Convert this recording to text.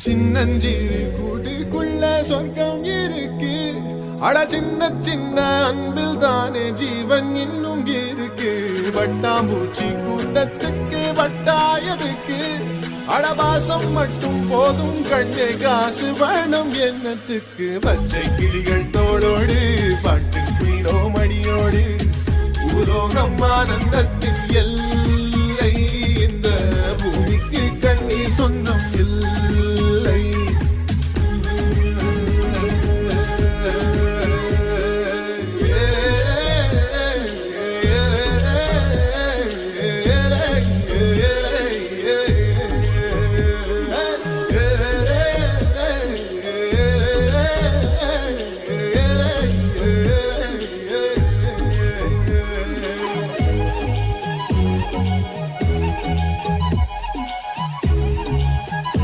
சின்னஞ்சிறு கூட்டுக்குள்ள சொர்க்கம் இருக்கு. அட சின்ன சின்ன அன்பில் தானே ஜீவன் இன்னும் இருக்கு. வட்டாம்பூச்சி கூட்டத்துக்கு வட்டாயதுக்கு அடபாசம் மட்டும் போதும் கண்ணே, காசு வேணும் என்னத்துக்கு. பச்சை கிளிகள் தோளோடு பாட்டு குயிலோ மணியோடு பூலோகம் ஆனந்தத்தின் எல்லை. இந்த பூமிக்கு கண்ணீர் சொந்தம்